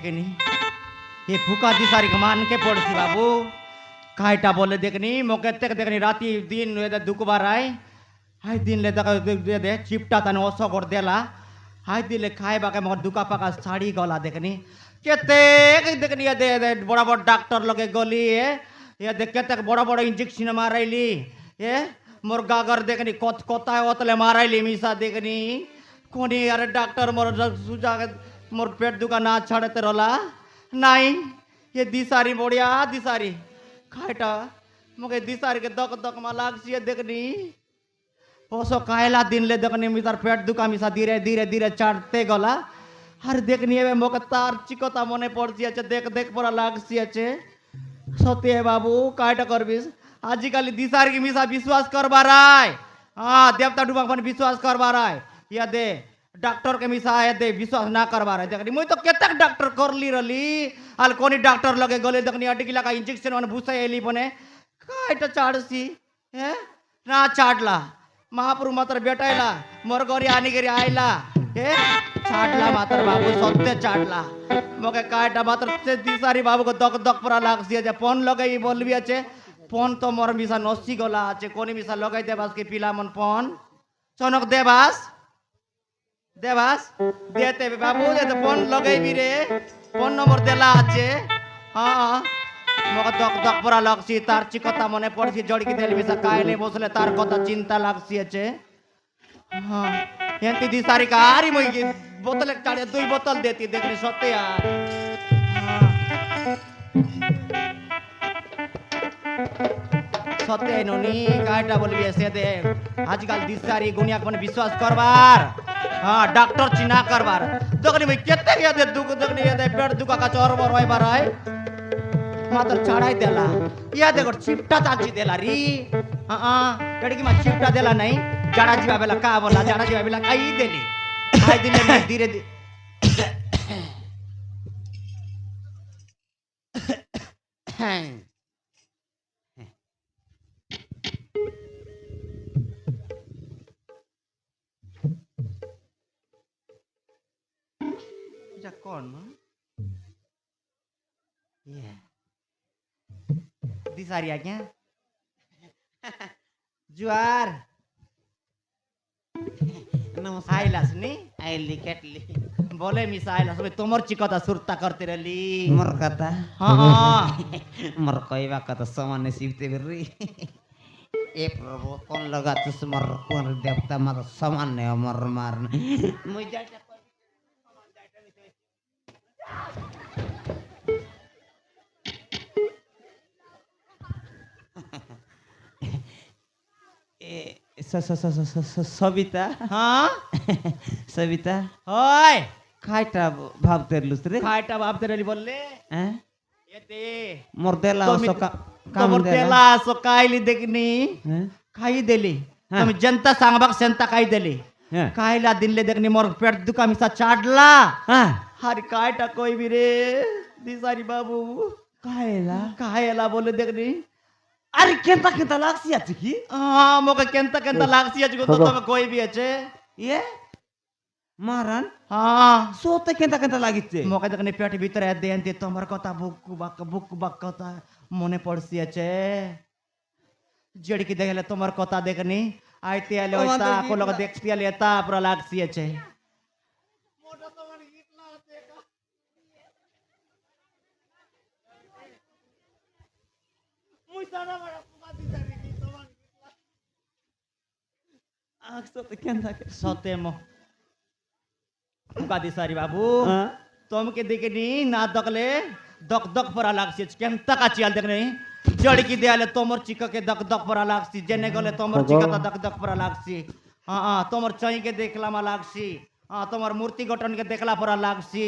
দেখেনি এ ফুকা দিশারি মানকে পড়ছি বাবু কাইটা বলে দেখনি মোকে থেকে দেখনি রাতি দিন দুকবার আয় হাই দিন ले দেখা দে চিপটা তানে অসগর দেলা হাই দিলে খাই বাকে মোর দুকা পাকা শাড়ি গলা দেখনি কেতে দেখনি দে বড় বড় ডাক্তার লগে গলি এ দেখ কেতে বড় বড় ইঞ্জেকশন মারাইলি এ মোর গাগর দেখনি কত কথায় অতলে মারাইলি মিশা দেখনি কোনি আরে ডাক্তার মোর সুজা মোর পেট দুকা না ছাড়তে রলা নাই ये दिसारी बढ़िया दिसारी खाटा मुके दिसारी के दक दक मा लागसी देखनी ओसो कायला दिन ले देखनी मिसार पेट दुका मिसा धीरे धीरे धीरे चढ़ते गला हर देखनी है मोके तार चिकोता मने पड़सी আছে देख देख पड़ा लागसी আছে सत्य बाबू कायटा करबिस आजिकाली दिसारी की मिसा विश्वास करबा राय हां देवता डुबा मन विश्वास करबा राय या दे डॉक्टर के मिसा है दे विश्वास ना करवा रहे देखनी मुई तो केतक डॉक्टर करली रली आल कोनी डॉक्टर लगे गले देखनी अटकी लगा इंजेक्शन मन भूसा एली बने कायटा चाड़सी हे ना चाडला महाप्रभु मात्र बेटायला मोर गरी आनी गरी आयला हे चाडला मात्र बाबू सत्य चाडला मगे कायटा मात्र से दिसारी बाबू को दक दक परा लागसी আছে फोन लगाई बोलबी আছে फोन तो मोर मिसा नसी गला আছে कोनी मिसा लगाई देबास के पिला मन फोन चनक देबास देवास देते बाबू देते फोन लगाई रे फोन नंबर देला আছে हाँ मग दक दक परा लागसी तार चिकता मने पड़सी जड़की देली मिसा कायले बसले तार कथा चिंता लागसी আছে हाँ एंती दिसारी का आरी मई बोतल चाड़े दुई बोतल देती देखनी सत्य यार सत्य नोनी कायटा बोलबी ऐसे दे आजकल दिसारी गुनिया को विश्वास करबार हाँ डॉक्टर चिना करबार देखनी मैं केते गया दे दुख देखनी ये दे पेट दुखा का चोर बर होय बाराय मात्र चढ़ाई देला या देखो चिपटा चाची देला री हां लड़की मा चिपटा देला नहीं जाड़ा जीवा बेला का बोला जाड़ा जीवा बेला काई देली आई दिले मैं धीरे धीरे कौन ये दिसारी आ क्या जुआर नमस्कार आइलास नी आइली केटली बोले मिसा आइलास बे तोमर चिकता सुरता करते रहली मोर कथा हां मोर कहवा कथा सामान्य सिवते बेरी ए प्रभु कौन लगा तुस मोर कोन देवता मत सामान्य मोर मारन मुई जाटा सविता हाँ सविता ओय खाइटा भावते लुसरे खाइटा भावते रहली बोलले हैं ये दे मोर देला सो का मोर देला सो कायली देखनी खाई देली तुम जनता सांगबाक संता खाई देली कायला दिनले देखनी मोर पेट दुका मिसा चाडला हर कायटा कोई भी रे दिसारी बाबू कायला बोले देखनी अरे केंता केंता लागसी আছে কি हां मोके केंता केंता लागसी আছে गो तो कोई भी আছে ये मारन हां सोते केंता केंता লাগিছে मोके देखनी पेट भीतर है देंती तोमर कथा बुक बक कथा मने पड़सी আছে जड़की देखले तोमर कथा देखनी आइते आले होता को लोग देखती आले ता पूरा लागसी আছে मोटा तोमर इतना আছে मुई सारा बड़ा पुका दिसारी की तोमर आख सोते केंता सोते मो पुका दिसारी बाबू तुमके देखनी ना दकले दक दक परा लागसी केंता का चियाल देखनी जड़की देले तोमर चिका के दक दक परा लागसी जेने गले तोमर चिका दक दक परा लागसी हां तोमर चई के देखला मा लागसी हां तोमर मूर्ति गठन के देखला परा लागसी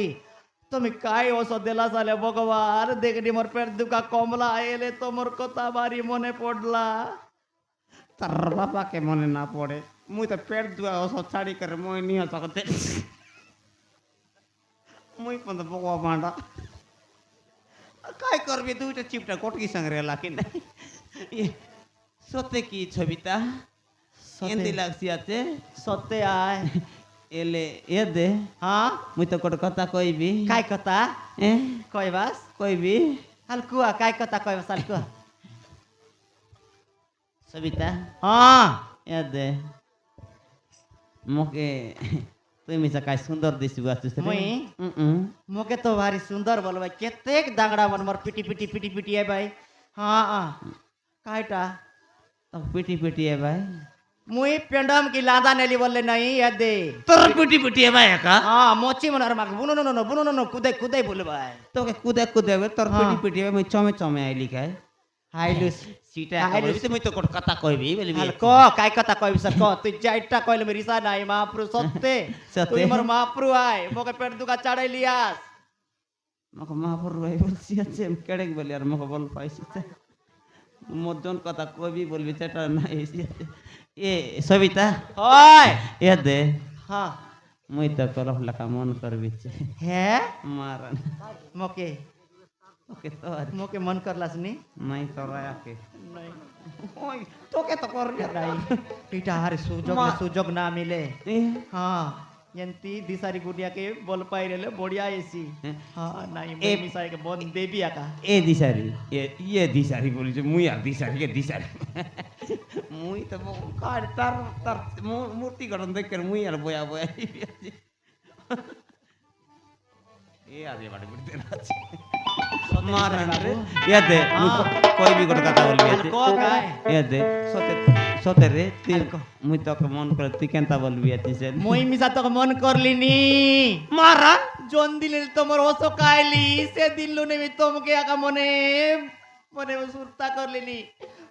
तुम काय ओसो देला साले भगवान देखनी मोर पेट दुखा कमला आएले तोमर कथा बारी मने पड़ला तर बाबा के मने ना पड़े मुई तो पेट दुआ ओसो छाड़ी कर मुई नहीं हो सकते मुई पण तो बगवा बांडा काय करबे दुईटा चिपटा कोटकी संग रेला कि नहीं ये सोते की छबिता एंती लागसी आते सत्य आय এলে এ দে হ্যাঁ মুই তো কোট কথা কইবি काय কথা এ কইবাস কইবি হালকুয়া काय কথা কইবাস হালকুয়া সবিতা হ্যাঁ এ দে মোকে তুই মিছা কাই সুন্দর দিছি বাসুস রে মুই? মোকে তো ভারি সুন্দর বল ভাই কেতেক দাগড়া মন মোর পিটি পিটি পিটি পিটি है भाई हाँ हाँ कायटा তো পিটি পিটি এ ভাই मुई पेंडम की लादा नेली बोलले नहीं याद दे তোর পিটি পিটি এ ভাই একা हाँ मोची मनार माग बुनो नो कुदे कुदे बोले भाई তোকে কুদে কুদে তোর হ্যাঁ। পিটি পিটি এ মুই চমে চমে আইলি খাই हाइलुस সিটা আইলিস। বলবি মুই তো কোট কথা কইবি বলবি हाल को काय कथा कोई सर को तू जाइटा कोइले मेरी सा नाही महाप्रु सत्ते सत्ते। तू मोर महाप्रु आय मोके पेट दुका चढ़ाई लियास মকে মহাপুর ভাই বলছি আছে কেড়ে বলি আর মকে বল পাইছি মজন কথা কবি বলবি সেটা না এ সবিতা ओय এ দে हाँ মুই তো করফ লেখা মন করবি है মারান मोके ওকে তোর मोके मन करलास नी নাই তোরাকে नहीं ওই তোকে তো কর नहीं टीटा हर सुजोग ना मिले हाँ यंती दिसारी गुड़िया के बोल पाई रेले बढ़िया एसी हाँ नहीं ए- मैं मिसाई के बोन देवी आका এ দিশারি ইয়ে দিশারি বলিছে মুই আর দিশারি কে দিশারি মুই তো কার তার তার মূর্তি গঠন দেখে মুই আর বয়া বয়া এ আজে বাড়ি বুড়তে আছে মারান রে ইয়াতে কই বি কোট কথা বলবি আছে को काय ইয়াতে সতে সতে রে তুই মুই তোকে মন করে তুই কেনতা বলবি আছে সে মই মিসা তো मन करली नी মারা जोन दिल तोमर ओसो कायली से दिल ने मी तुमके आका मने मने सुरता करली नी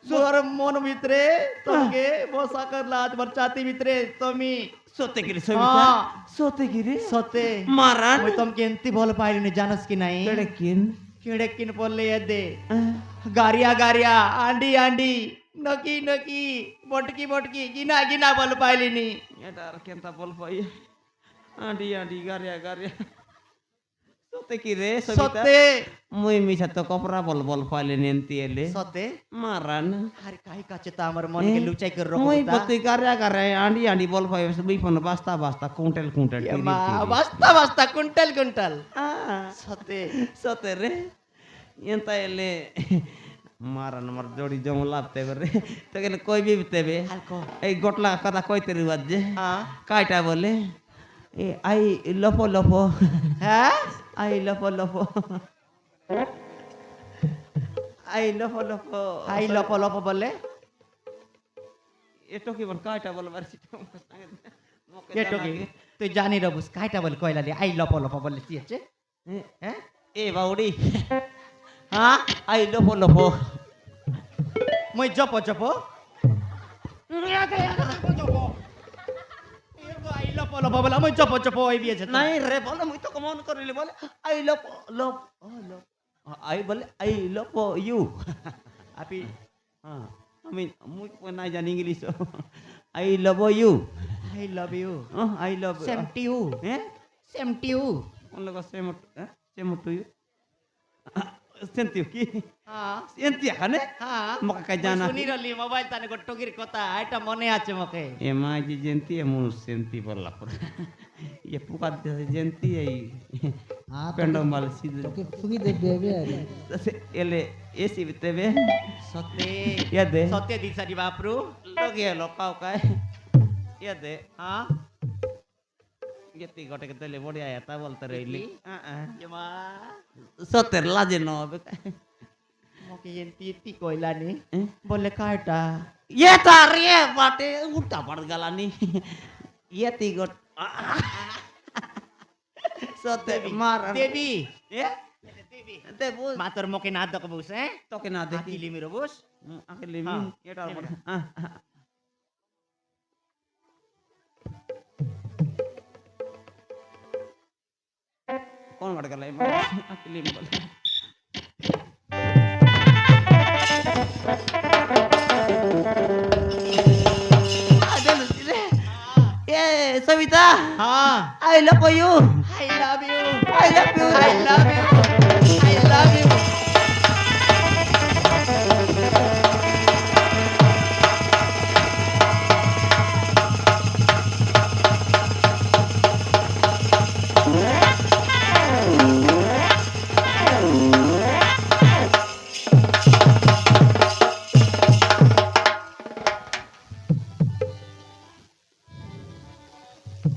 सुर मन भितरे तुमके बसा करला तुम्हार छाती भितरे तुम्ही সতে গিরি সবিতা হ্যাঁ। সতে গিরি सते মারান মই तुमके एंती बोल पाइली नी जानस की नहीं কেড়ে কিন किडे किन बोलले दे गारिया गारिया आंडी आंडी नकी नकी मोटकी मोटकी गिना गिना बोल पाइली नी এটা আর কেনতা বল পাই আডি আডি গারিয়া গারিয়া সতে কি রে সবিতা सते মুই মিছা তো কপরা বল বল পাইলে নেনতি এলে सते মারান अरे काहे का चेता हमर मन के लुचाई कर रखो মুই ता পতি গারিয়া গারিয়া আডি আডি বল পাই মুই ফোন বাস্তা বাস্তা কুইন্টাল কুইন্টাল ये मा बस्ता बस्ता कुंटल कुंटल सते সতে রে এনতা এলে মারান আমার জড়ি জম লাভতে রে তো কেন কইবি তেবে हल्को এই গটলা কথা কইতে রে বাজে हां কাইটা বলে এ আই লপো লপো हैं আই লপো লপো আই লপো লপো आई लपो लपो बोले এটো কি বল কাইটা বলবার সিটা ये टोकी तू जानी रबुस काइटा बोले कोइला ले आई लपो लपो बोले सी छे हैं এ বাউডি हां আই লপো লপো মই जपो जपो आई लपो लपो बोला মই जपो जपो आई बिए छे নাই রে বলে মুই তো কমন করিলি বলে আই লপো লপ আই বলে আই লপো ইউ আপি হ্যাঁ আমি মুই না জানি English I love you I love you I love same to you হ্যাঁ सेम टू यू কোন লোক সেম সেম টু ইউ সেন্তিও কি हां সেন্তি এখানে हां মকা কাই জানা শুনি রলি মোবাইল তানে গট্টগির কথা এটা মনে আছে মকে এ মা যে জেন্তি মু সেন্তি বললা পরে ये पुका दे जंती है पेंडम वाले सीधे তোকে ফুকি দেখবে एले एसी बितेबे सत्य या दे सत्य दिसारी बापरू लगे लोकाव काय या दे हां गेती गोटे के तले बढ़िया आता बोलते रहिली ये मा सतेर लाजे न होबे मके एंती ती कोइला नी बोले काटा ये तार ये बाटे उठा पड़ गला नी ये ती गोट सतेर मार देवी ये देवी देबो मातर मके ना दक बुस हैं तो के ना देखी आकिली मेरो बुस आके लेमी हाँ, ये डाल लेमी। कौन बड़ गला आके लेमी बोल ये सविता हां आई love you I love you I love you I love you